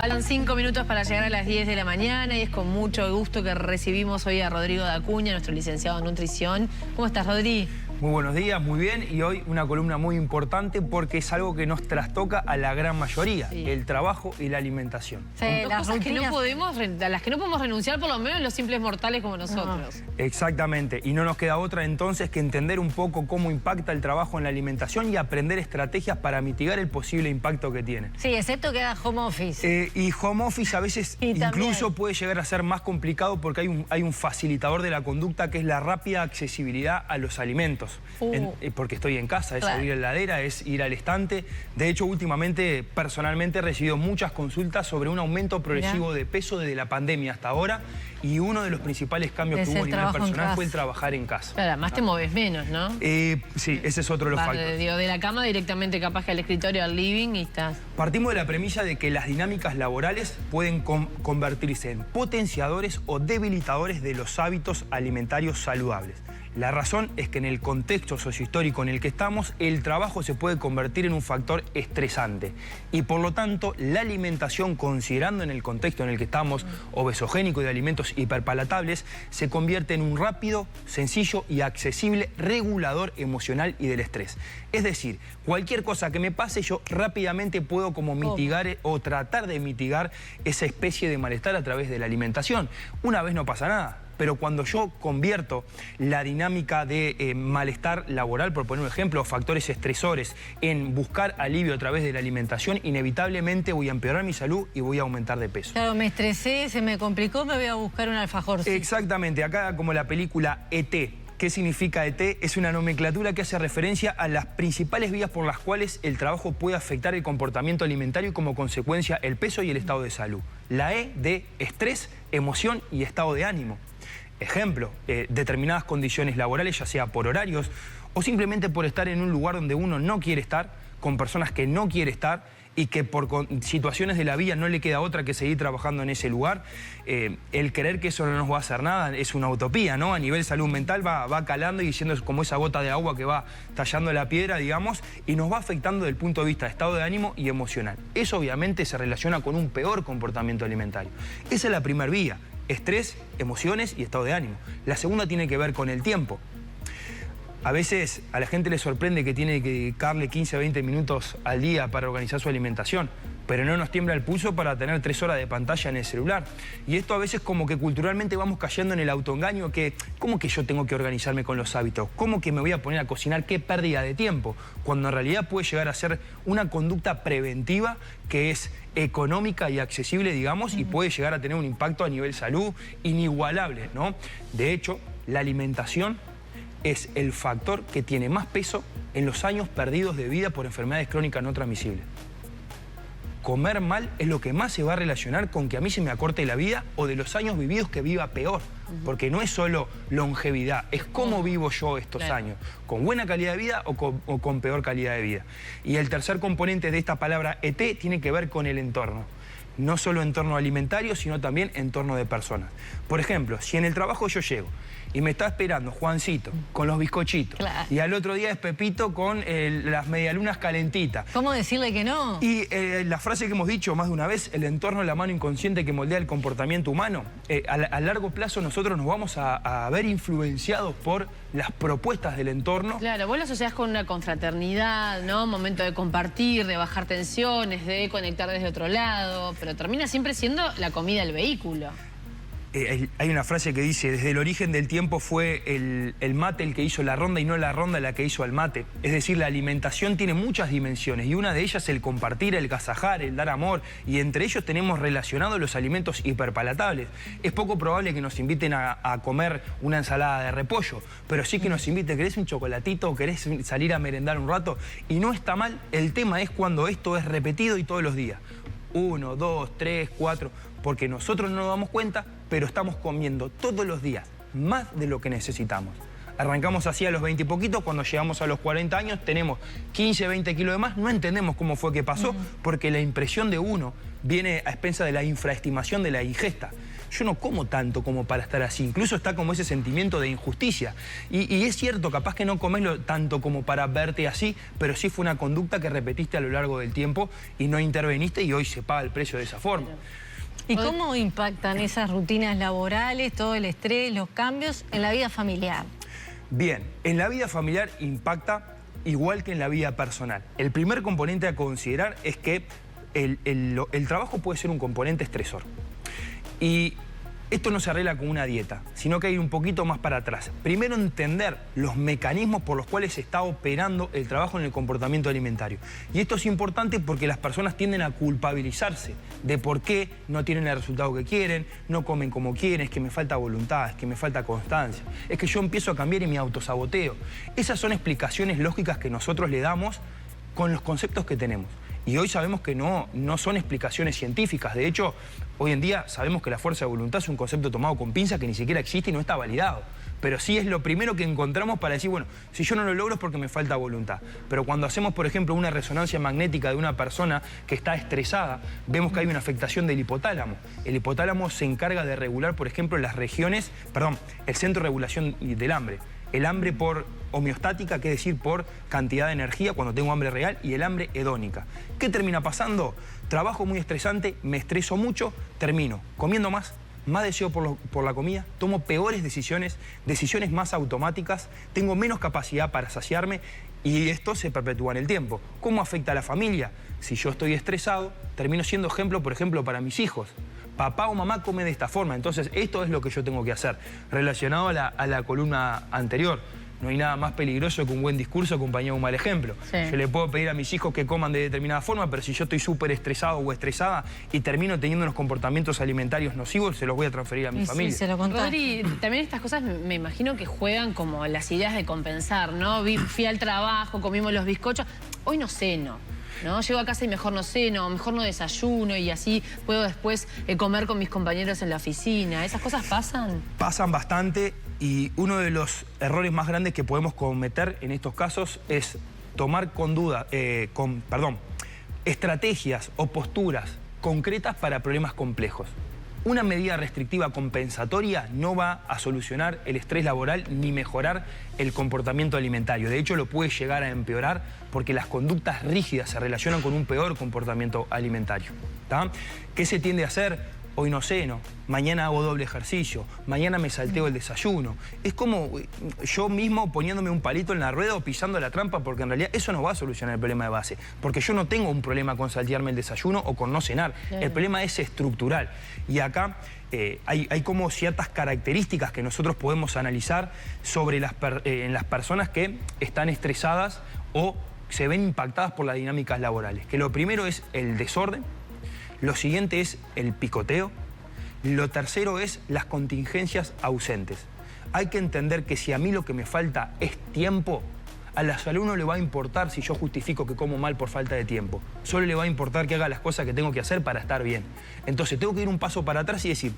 Faltan 5 minutos para llegar a las 10 de la mañana y es con mucho gusto que recibimos hoy a Rodrigo Dacuña, nuestro licenciado en nutrición. ¿Cómo estás, Rodri? Muy buenos días, muy bien. Y hoy una columna muy importante porque es algo que nos trastoca a la gran mayoría, el trabajo y la alimentación. Sí, las cosas que no podemos, a las que no podemos renunciar, por lo menos los simples mortales como nosotros. Exactamente. Y no nos queda otra entonces que entender un poco cómo impacta el trabajo en la alimentación y aprender estrategias para mitigar el posible impacto que tiene. Sí, excepto que haga home office. Y home office a veces incluso puede llegar a ser más complicado porque hay un facilitador de la conducta que es la rápida accesibilidad a los alimentos. Porque estoy en casa, es abrir la heladera, es ir al estante. De hecho, últimamente, personalmente, he recibido muchas consultas sobre un aumento progresivo de peso desde la pandemia hasta ahora. Y uno de los principales cambios que hubo a nivel personal fue el trabajar en casa. Claro, además te moves menos, ¿no? Sí, ese es otro de los factores. De la cama directamente capaz que al escritorio, al living y estás. Partimos de la premisa de que las dinámicas laborales pueden convertirse en potenciadores o debilitadores de los hábitos alimentarios saludables. La razón es que en el contexto sociohistórico en el que estamos, el trabajo se puede convertir en un factor estresante. Y por lo tanto, la alimentación, considerando en el contexto en el que estamos, obesogénico y de alimentos hiperpalatables, se convierte en un rápido, sencillo y accesible regulador emocional y del estrés. Es decir, cualquier cosa que me pase, yo rápidamente puedo como mitigar o tratar de mitigar esa especie de malestar a través de la alimentación. Una vez no pasa nada. Pero cuando yo convierto la dinámica de malestar laboral, por poner un ejemplo, factores estresores, en buscar alivio a través de la alimentación, inevitablemente voy a empeorar mi salud y voy a aumentar de peso. Claro, me estresé, se me complicó, me voy a buscar un alfajorcito. Exactamente, acá como la película E.T. ¿Qué significa ET? Es una nomenclatura que hace referencia a las principales vías por las cuales el trabajo puede afectar el comportamiento alimentario y como consecuencia el peso y el estado de salud. La E de estrés, emoción y estado de ánimo. Ejemplo, determinadas condiciones laborales, ya sea por horarios o simplemente por estar en un lugar donde uno no quiere estar, con personas que no quiere estar y que por situaciones de la vida no le queda otra que seguir trabajando en ese lugar. El creer que eso no nos va a hacer nada es una utopía, ¿no? A nivel salud mental va calando y siendo como esa gota de agua que va tallando la piedra, digamos, y nos va afectando desde el punto de vista de estado de ánimo y emocional. Eso obviamente se relaciona con un peor comportamiento alimentario. Esa es la primera vía. Estrés, emociones y estado de ánimo. La segunda tiene que ver con el tiempo. A veces a la gente le sorprende que tiene que dedicarle 15 a 20 minutos al día para organizar su alimentación, pero no nos tiembla el pulso para tener 3 horas de pantalla en el celular. Y esto a veces como que culturalmente vamos cayendo en el autoengaño que, ¿cómo que yo tengo que organizarme con los hábitos? ¿Cómo que me voy a poner a cocinar? ¡Qué pérdida de tiempo! Cuando en realidad puede llegar a ser una conducta preventiva que es económica y accesible, digamos, y puede llegar a tener un impacto a nivel salud inigualable, ¿no? De hecho, la alimentación es el factor que tiene más peso en los años perdidos de vida por enfermedades crónicas no transmisibles. Comer mal es lo que más se va a relacionar con que a mí se me acorte la vida o de los años vividos que viva peor. Porque no es solo longevidad, es cómo vivo yo estos años. ¿Con buena calidad de vida o con peor calidad de vida? Y el tercer componente de esta palabra ET tiene que ver con el entorno. No solo entorno alimentario, sino también entorno de personas. Por ejemplo, si en el trabajo yo llego y me está esperando Juancito con los bizcochitos y al otro día es Pepito con las medialunas calentitas. ¿Cómo decirle que no? Y la frase que hemos dicho más de una vez, el entorno es la mano inconsciente que moldea el comportamiento humano. A largo plazo nosotros nos vamos a ver influenciados por las propuestas del entorno. Claro, vos lo asociás con una confraternidad, ¿no? Momento de compartir, de bajar tensiones, de conectar desde otro lado, pero termina siempre siendo la comida el vehículo. Hay una frase que dice, desde el origen del tiempo fue el mate el que hizo la ronda y no la ronda la que hizo al mate. Es decir, la alimentación tiene muchas dimensiones y una de ellas es el compartir, el gasajar, el dar amor, y entre ellos tenemos relacionados los alimentos hiperpalatables. Es poco probable que nos inviten a comer una ensalada de repollo, pero sí que nos inviten, ¿querés un chocolatito? ¿Querés salir a merendar un rato? Y no está mal, el tema es cuando esto es repetido y todos los días. 1, 2, 3, 4, porque nosotros no nos damos cuenta, pero estamos comiendo todos los días más de lo que necesitamos. Arrancamos así a los 20 y poquitos, cuando llegamos a los 40 años tenemos 15, 20 kilos de más, no entendemos cómo fue que pasó, porque la impresión de uno viene a expensa de la infraestimación de la ingesta. Yo no como tanto como para estar así, incluso está como ese sentimiento de injusticia. Y es cierto, capaz que no comés tanto como para verte así, pero sí fue una conducta que repetiste a lo largo del tiempo y no interveniste y hoy se paga el precio de esa forma. ¿Y cómo impactan esas rutinas laborales, todo el estrés, los cambios en la vida familiar? Bien, en la vida familiar impacta igual que en la vida personal. El primer componente a considerar es que el trabajo puede ser un componente estresor. Y esto no se arregla con una dieta, sino que hay un poquito más para atrás. Primero, entender los mecanismos por los cuales se está operando el trabajo en el comportamiento alimentario. Y esto es importante porque las personas tienden a culpabilizarse de por qué no tienen el resultado que quieren, no comen como quieren, es que me falta voluntad, es que me falta constancia, es que yo empiezo a cambiar y me autosaboteo. Esas son explicaciones lógicas que nosotros le damos con los conceptos que tenemos. Y hoy sabemos que no son explicaciones científicas. De hecho, hoy en día sabemos que la fuerza de voluntad es un concepto tomado con pinzas que ni siquiera existe y no está validado. Pero sí es lo primero que encontramos para decir, bueno, si yo no lo logro es porque me falta voluntad. Pero cuando hacemos, por ejemplo, una resonancia magnética de una persona que está estresada, vemos que hay una afectación del hipotálamo. El hipotálamo se encarga de regular, por ejemplo, el centro de regulación del hambre. El hambre por homeostática, que es decir, por cantidad de energía cuando tengo hambre real, y el hambre hedónica. ¿Qué termina pasando? Trabajo muy estresante, me estreso mucho, termino comiendo más deseo por la comida, tomo peores decisiones más automáticas, tengo menos capacidad para saciarme y esto se perpetúa en el tiempo. ¿Cómo afecta a la familia? Si yo estoy estresado, termino siendo ejemplo, por ejemplo, para mis hijos. Papá o mamá come de esta forma, entonces esto es lo que yo tengo que hacer. Relacionado a la columna anterior, no hay nada más peligroso que un buen discurso acompañado de un mal ejemplo. Sí. Yo le puedo pedir a mis hijos que coman de determinada forma, pero si yo estoy súper estresado o estresada y termino teniendo unos comportamientos alimentarios nocivos, se los voy a transferir a mi familia. Sí, se lo contaste. Rodri, también estas cosas me imagino que juegan como las ideas de compensar, ¿no? Fui al trabajo, comimos los bizcochos, hoy no ceno. ¿No? Llego a casa y mejor no ceno, mejor no desayuno y así puedo después comer con mis compañeros en la oficina. ¿Esas cosas pasan? Pasan bastante y uno de los errores más grandes que podemos cometer en estos casos es tomar estrategias o posturas concretas para problemas complejos. Una medida restrictiva compensatoria no va a solucionar el estrés laboral ni mejorar el comportamiento alimentario. De hecho, lo puede llegar a empeorar porque las conductas rígidas se relacionan con un peor comportamiento alimentario. ¿Tá? ¿Qué se tiende a hacer? Hoy no ceno, mañana hago doble ejercicio, mañana me salteo el desayuno. Es como yo mismo poniéndome un palito en la rueda o pisando la trampa, porque en realidad eso no va a solucionar el problema de base. Porque yo no tengo un problema con saltearme el desayuno o con no cenar. El problema es estructural. Y acá hay como ciertas características que nosotros podemos analizar sobre en las personas que están estresadas o se ven impactadas por las dinámicas laborales. Que lo primero es el desorden. Lo siguiente es el picoteo. Lo tercero es las contingencias ausentes. Hay que entender que si a mí lo que me falta es tiempo, a la salud no le va a importar si yo justifico que como mal por falta de tiempo. Solo le va a importar que haga las cosas que tengo que hacer para estar bien. Entonces tengo que ir un paso para atrás y decir,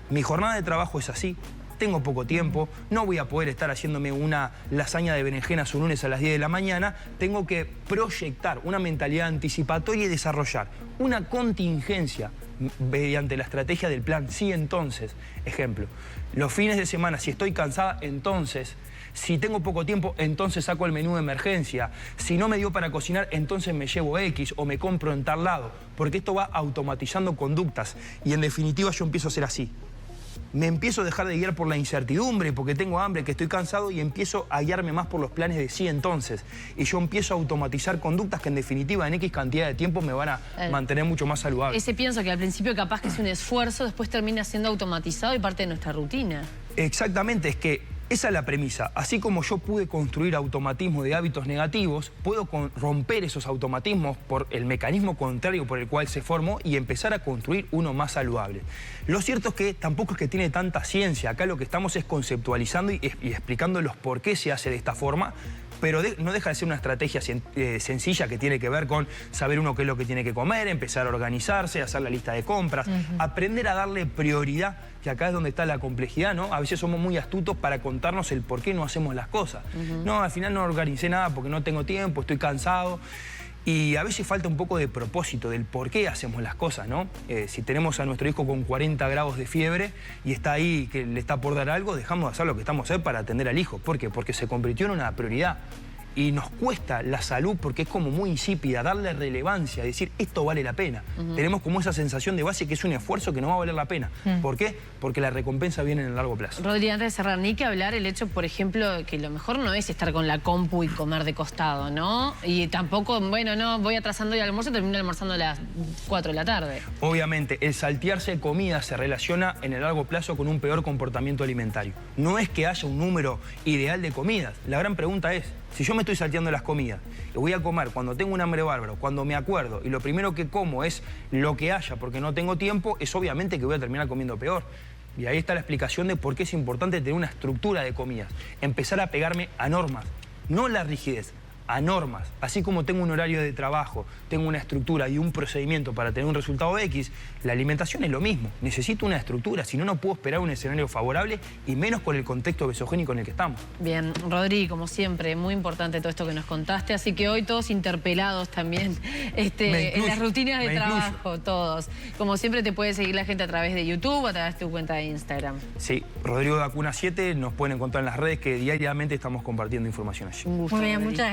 mi jornada de trabajo es así, tengo poco tiempo, no voy a poder estar haciéndome una lasaña de berenjenas un lunes a las 10 de la mañana, tengo que proyectar una mentalidad anticipatoria y desarrollar una contingencia mediante la estrategia del plan sí, entonces. Ejemplo, los fines de semana, si estoy cansada, entonces. Si tengo poco tiempo, entonces saco el menú de emergencia. Si no me dio para cocinar, entonces me llevo X o me compro en tal lado. Porque esto va automatizando conductas y en definitiva yo empiezo a ser así. Me empiezo a dejar de guiar por la incertidumbre, porque tengo hambre, que estoy cansado, y empiezo a guiarme más por los planes de sí entonces. Y yo empiezo a automatizar conductas que en definitiva en X cantidad de tiempo me van a mantener mucho más saludable. Ese pienso que al principio capaz que es un esfuerzo, después termina siendo automatizado y parte de nuestra rutina. Exactamente, es que esa es la premisa. Así como yo pude construir automatismos de hábitos negativos, puedo romper esos automatismos por el mecanismo contrario por el cual se formó y empezar a construir uno más saludable. Lo cierto es que tampoco es que tiene tanta ciencia. Acá lo que estamos es conceptualizando y explicando los por qué se hace de esta forma, pero no deja de ser una estrategia sencilla que tiene que ver con saber uno qué es lo que tiene que comer, empezar a organizarse, hacer la lista de compras, aprender a darle prioridad, que acá es donde está la complejidad, ¿no? A veces somos muy astutos para contarnos el por qué no hacemos las cosas. No, al final no organicé nada porque no tengo tiempo, estoy cansado. Y a veces falta un poco de propósito, del por qué hacemos las cosas, ¿no? Si tenemos a nuestro hijo con 40 grados de fiebre y está ahí, que le está por dar algo, dejamos de hacer lo que estamos haciendo para atender al hijo. ¿Por qué? Porque se convirtió en una prioridad. Y nos cuesta la salud porque es como muy insípida, darle relevancia, decir esto vale la pena. Tenemos como esa sensación de base que es un esfuerzo que no va a valer la pena. ¿Por qué? Porque la recompensa viene en el largo plazo. Rodri, antes de cerrar, ni que hablar el hecho, por ejemplo, que lo mejor no es estar con la compu y comer de costado, ¿no? Y tampoco, bueno, no, voy atrasando el almuerzo y termino almorzando a las 4 de la tarde. Obviamente, el saltearse comida se relaciona en el largo plazo con un peor comportamiento alimentario. No es que haya un número ideal de comidas. La gran pregunta es, si yo me estoy salteando las comidas y voy a comer cuando tengo un hambre bárbaro, cuando me acuerdo, y lo primero que como es lo que haya porque no tengo tiempo, es obviamente que voy a terminar comiendo peor. Y ahí está la explicación de por qué es importante tener una estructura de comidas. Empezar a pegarme a normas, no la rigidez, a normas. Así como tengo un horario de trabajo, tengo una estructura y un procedimiento para tener un resultado X, la alimentación es lo mismo. Necesito una estructura, si no, no puedo esperar un escenario favorable y menos con el contexto obesogénico en el que estamos. Bien, Rodri, como siempre, muy importante todo esto que nos contaste, así que hoy todos interpelados también en las rutinas de trabajo, todos. Como siempre te puede seguir la gente a través de YouTube o a través de tu cuenta de Instagram. Sí, Rodrigo Dacuna 7, nos pueden encontrar en las redes que diariamente estamos compartiendo información allí. Un gusto, Muy bien, Rodri. muchas gracias.